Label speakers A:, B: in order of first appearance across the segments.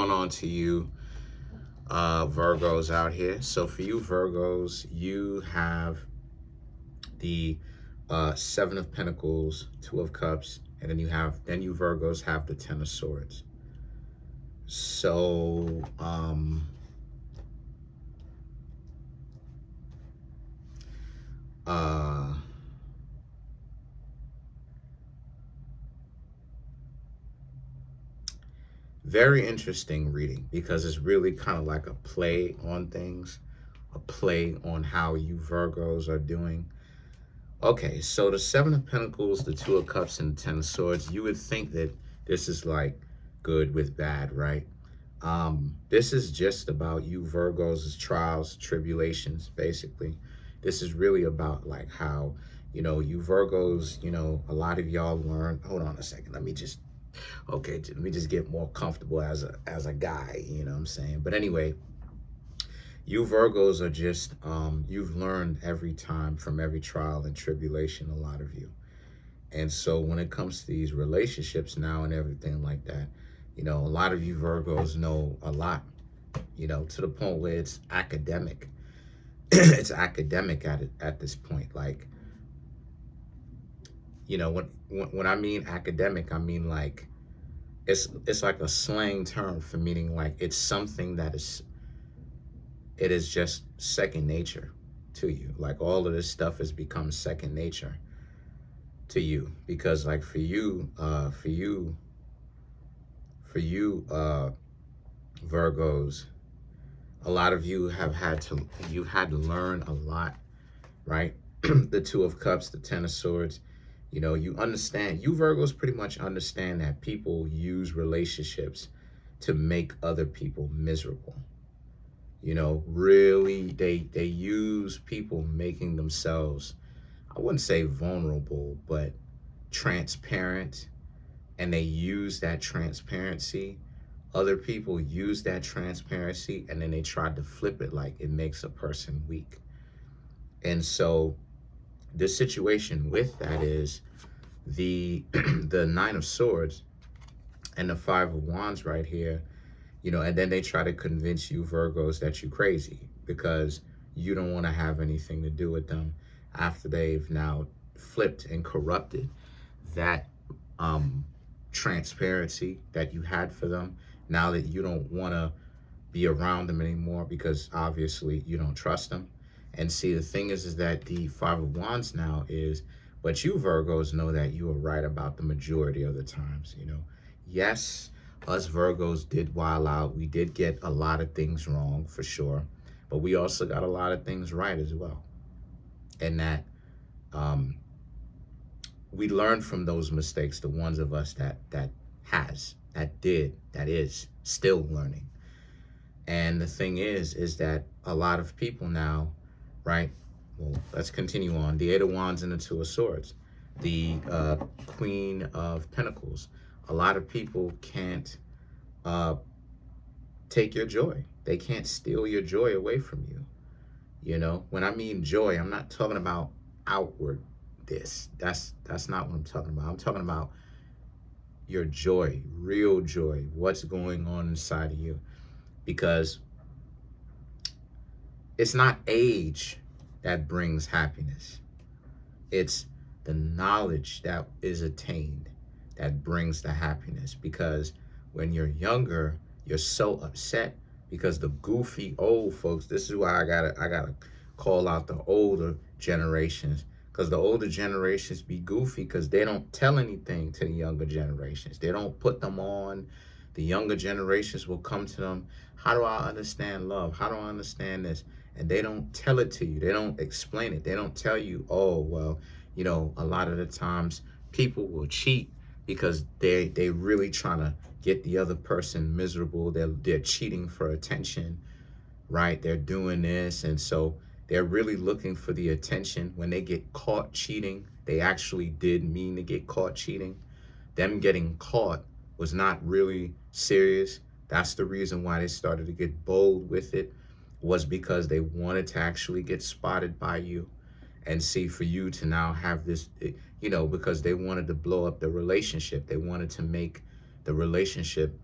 A: going on to you, Virgos out here? So for you Virgos, you have the Seven of Pentacles, Two of Cups, and then you Virgos have the Ten of Swords. So very interesting reading, because it's really kind of like a play on things, a play on how you Virgos are doing. Okay, so the Seven of Pentacles, the Two of Cups, and the Ten of Swords, you would think that this is like good with bad, right? This is just about you Virgos' trials, tribulations, basically. This is really about like how, you Virgos, a lot of y'all learn. Hold on a second. Let me just get more comfortable as a guy, you know what I'm saying? But anyway, you Virgos are just, you've learned every time from every trial and tribulation, a lot of you. And so when it comes to these relationships now and everything like that, a lot of you Virgos know a lot, to the point where it's academic. It's academic at this point. Like, when I mean academic, I mean like, it's like a slang term for meaning like it's something that it is just second nature to you. Like all of this stuff has become second nature to you, because like for you Virgos, a lot of you you've had to learn a lot, right? The Two of Cups, the Ten of Swords, you understand, you Virgos pretty much understand that people use relationships to make other people miserable. Really, they use people making themselves, I wouldn't say vulnerable, but transparent. And they use that transparency. Other people use that transparency, and then they try to flip it like it makes a person weak. And so the situation with that is the the Nine of Swords and the Five of Wands right here, and then they try to convince you Virgos that you're crazy because you don't want to have anything to do with them after they've now flipped and corrupted that transparency that you had for them. Now that you don't want to be around them anymore because obviously you don't trust them. And see, the thing is that the Five of Wands now is, but you Virgos know that you are right about the majority of the times. Yes, us Virgos did wild out. We did get a lot of things wrong for sure, but we also got a lot of things right as well. And that we learned from those mistakes, the ones of us that is still learning. And the thing is that a lot of people now, right? Well, let's continue on. The Eight of Wands and the Two of Swords, the Queen of Pentacles. A lot of people can't take your joy. They can't steal your joy away from you. When I mean joy, I'm not talking about outward this. That's not what I'm talking about. I'm talking about your joy, real joy, what's going on inside of you. Because it's not age that brings happiness. It's the knowledge that is attained that brings the happiness. Because when you're younger, you're so upset because the goofy old folks, this is why I gotta call out the older generations, because the older generations be goofy because they don't tell anything to the younger generations. They don't put them on. The younger generations will come to them. How do I understand love? How do I understand this? And they don't tell it to you. They don't explain it. They don't tell you, oh, well, a lot of the times people will cheat because they really trying to get the other person miserable. They're cheating for attention, right? They're doing this. And so they're really looking for the attention. When they get caught cheating, they actually did mean to get caught cheating. Them getting caught was not really serious. That's the reason why they started to get bold with it, was because they wanted to actually get spotted by you. And see, for you to now have this, because they wanted to blow up the relationship. They wanted to make the relationship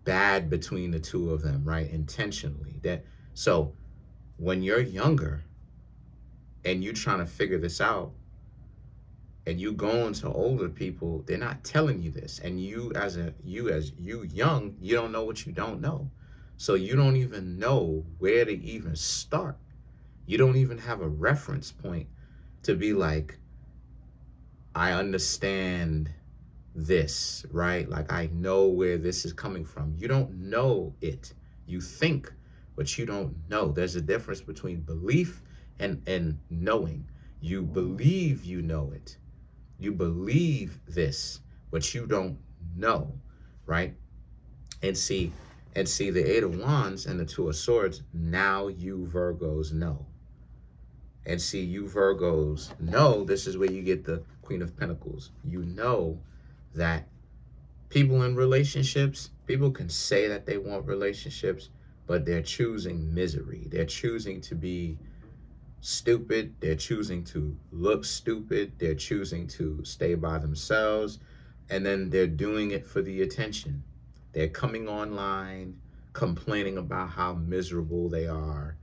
A: bad between the two of them, right? Intentionally. So when you're younger and you trying to figure this out, and you going to older people, they're not telling you this. And you young, you don't know what you don't know. So you don't even know where to even start. You don't even have a reference point to be like, I understand this, right? Like I know where this is coming from. You don't know it. You think, but you don't know. There's a difference between belief and knowing. You believe you know it. You believe this, but you don't know, right? And see, the Eight of Wands and the Two of Swords, now you Virgos know. And see, you Virgos know, this is where you get the Queen of Pentacles. You know that people in relationships, people can say that they want relationships, but they're choosing misery. They're choosing to be stupid. They're choosing to look stupid. They're choosing to stay by themselves. And then they're doing it for the attention. They're coming online, complaining about how miserable they are.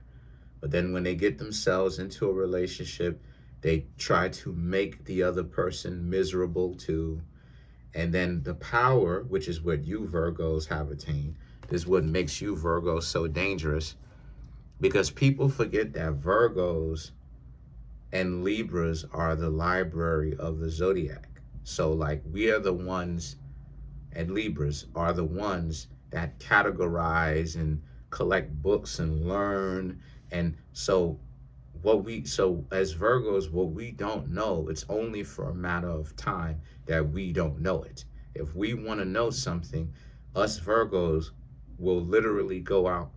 A: But then when they get themselves into a relationship, they try to make the other person miserable too. And then the power, which is what you Virgos have attained, is what makes you Virgos so dangerous. Because people forget that Virgos and Libras are the library of the zodiac. So like we are the ones, and Libras are the ones that categorize and collect books and learn. And so as Virgos, what we don't know, it's only for a matter of time that we don't know it. If we want to know something, us Virgos will literally go out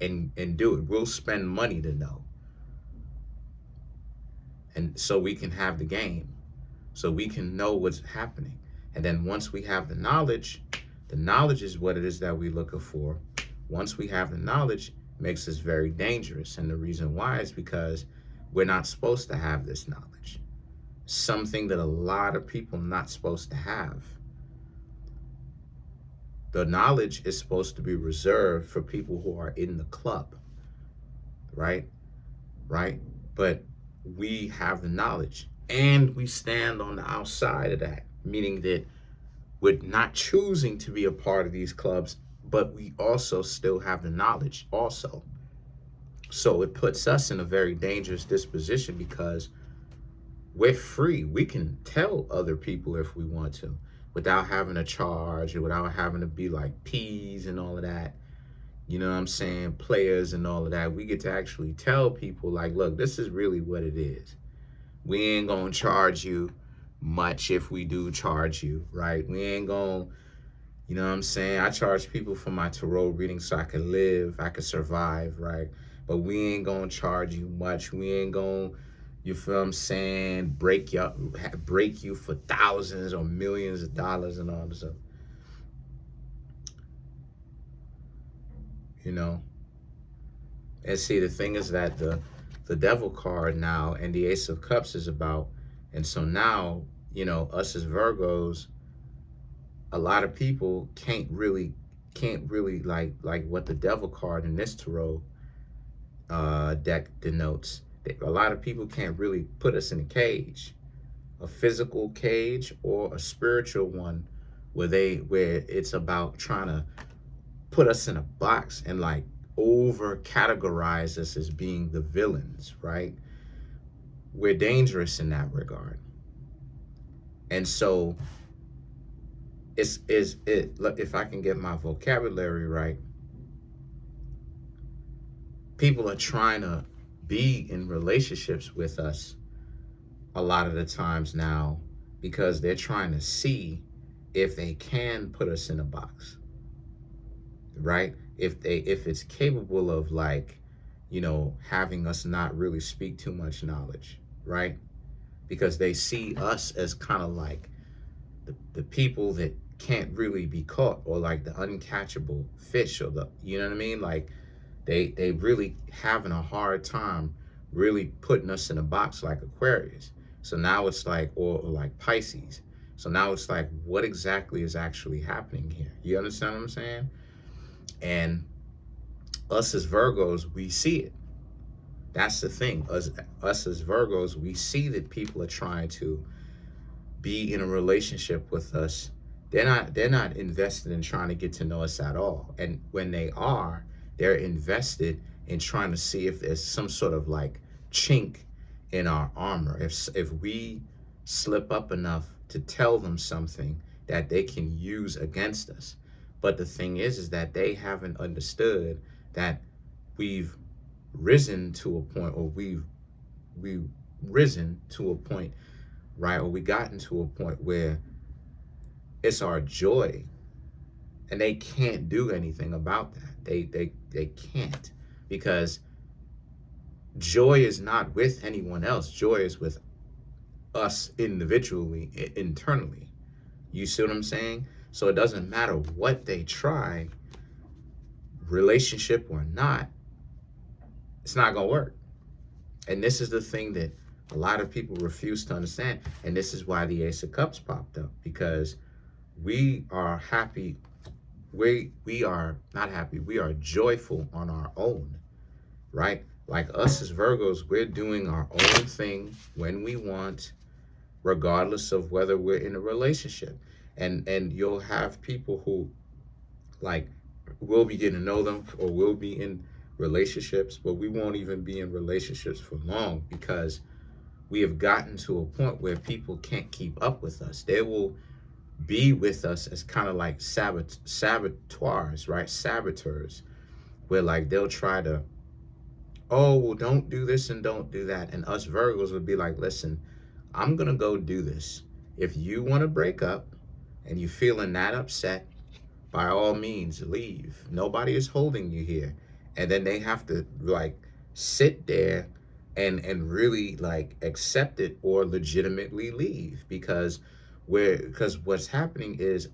A: and do it. We'll spend money to know. And so we can have the game. So we can know what's happening. And then once we have the knowledge is what it is that we're looking for. Once we have the knowledge, it makes us very dangerous. And the reason why is because we're not supposed to have this knowledge. Something that a lot of people are not supposed to have. The knowledge is supposed to be reserved for people who are in the club, right? Right? But we have the knowledge and we stand on the outside of that, meaning that we're not choosing to be a part of these clubs, but we also still have the knowledge also. So it puts us in a very dangerous disposition because we're free. We can tell other people if we want to without having to charge or without having to be like P's and all of that. You know what I'm saying? Players and all of that. We get to actually tell people like, look, this is really what it is. We ain't gonna charge you much if we do charge you, right? We ain't gonna, you know what I'm saying? I charge people for my tarot reading so I can live, I can survive, right? But we ain't gonna charge you much. We ain't gonna, you feel what I'm saying, break you for thousands or millions of dollars and all this stuff. You know? And see, the thing is that the Devil card now and the Ace of Cups is about, and so now, you know, us as Virgos, a lot of people can't really like what the Devil card in this tarot deck denotes. A lot of people can't really put us in a cage, a physical cage or a spiritual one, where it's about trying to put us in a box and like over categorize us as being the villains, right? We're dangerous in that regard. And so look, if I can get my vocabulary right, people are trying to be in relationships with us a lot of the times now because they're trying to see if they can put us in a box, right? If it's capable of like, you know, having us not really speak too much knowledge, right? Because they see us as kind of like the people that can't really be caught, or like the uncatchable fish, or the, you know what I mean? Like they really having a hard time really putting us in a box like Aquarius. So now it's like, or like Pisces. So now it's like, what exactly is actually happening here? You understand what I'm saying? And us as Virgos, we see it. That's the thing. Us as Virgos, we see that people are trying to be in a relationship with us. They're not invested in trying to get to know us at all. And when they are, they're invested in trying to see if there's some sort of like chink in our armor. If we slip up enough to tell them something that they can use against us. But the thing is that they haven't understood that we've risen to a point, or we've risen to a point, right? Or we gotten to a point where it's our joy, and they can't do anything about that. They can't, because joy is not with anyone else. Joy is with us individually, internally. You see what I'm saying? So it doesn't matter what they try, relationship or not, it's not gonna work. And this is the thing that a lot of people refuse to understand. And this is why the Ace of Cups popped up, because we are happy. We are not happy. We are joyful on our own, right? Like us as Virgos, we're doing our own thing when we want, regardless of whether we're in a relationship. And you'll have people who, like, we'll be getting to know them, or we'll be in relationships, but we won't even be in relationships for long, because we have gotten to a point where people can't keep up with us. They will be with us as kind of like saboteurs, right? Saboteurs, where like they'll try to, oh, well, don't do this and don't do that. And us Virgos would be like, listen, I'm going to go do this. If you want to break up and you're feeling that upset, by all means, leave. Nobody is holding you here. And then they have to like sit there and really like accept it, or legitimately leave, because what's happening is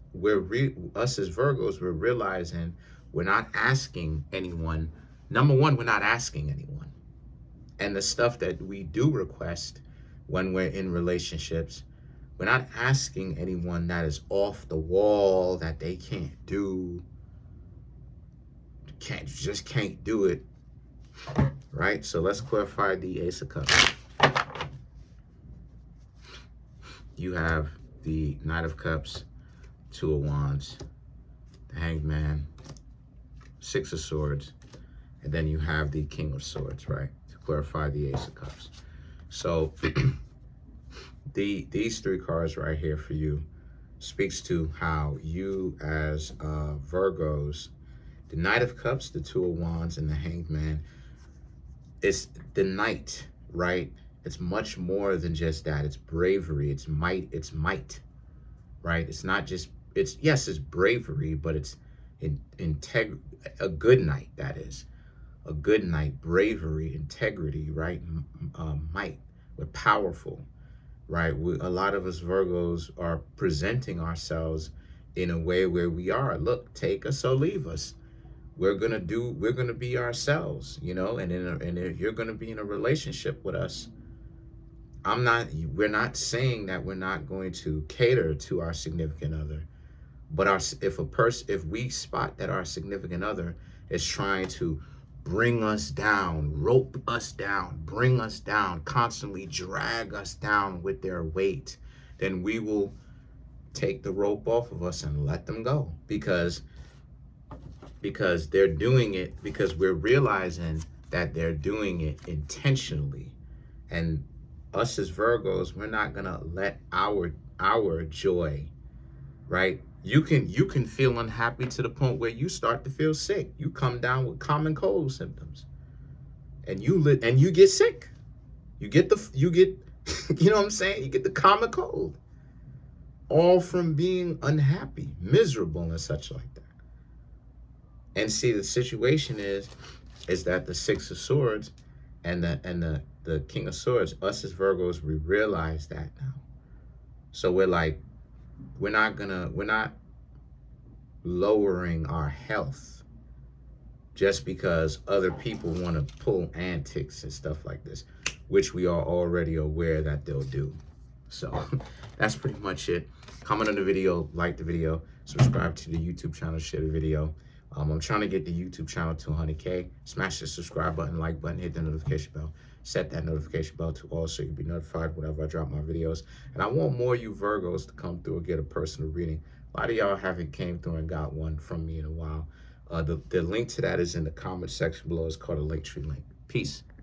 A: us as Virgos, we're realizing we're not asking anyone. Number one, we're not asking anyone. And the stuff that we do request when we're in relationships, we're not asking anyone that is off the wall, that they can't do, just can't do it, right? So let's clarify the Ace of Cups. You have the Knight of Cups, Two of Wands, the Hanged Man, Six of Swords, and then you have the King of Swords, right? To clarify the Ace of Cups. So these three cards right here for you speaks to how you as Virgos, the Knight of Cups, the Two of Wands, and the Hanged Man, it's the Knight, right? It's much more than just that. It's bravery, it's might, right? It's not just, yes, it's bravery, but it's a good knight, that is. A good knight, bravery, integrity, right? Might. We're powerful, right? A lot of us Virgos are presenting ourselves in a way where we are, look, take us or leave us. We're gonna be ourselves, you know, and if you're gonna be in a relationship with us, we're not saying that we're not going to cater to our significant other, but if we spot that our significant other is trying to bring us down, rope us down, bring us down, constantly drag us down with their weight, then we will take the rope off of us and let them go, because they're doing it, because we're realizing that they're doing it intentionally. And us as Virgos, we're not gonna let our joy, right? You can feel unhappy to the point where you start to feel sick. You come down with common cold symptoms, and you get sick. You get you know what I'm saying? You get the common cold, all from being unhappy, miserable, and such like that. And see, the situation is that the Six of Swords and the King of Swords, us as Virgos, we realize that now. So we're like, we're not lowering our health just because other people want to pull antics and stuff like this, which we are already aware that they'll do. So that's pretty much it. Comment on the video, like the video, subscribe to the YouTube channel, share the video. I'm trying to get the YouTube channel to 100K. Smash the subscribe button, like button, hit the notification bell. Set that notification bell to all so you'll be notified whenever I drop my videos. And I want more of you Virgos to come through and get a personal reading. A lot of y'all haven't came through and got one from me in a while. The link to that is in the comment section below. It's called a Linktree link. Peace.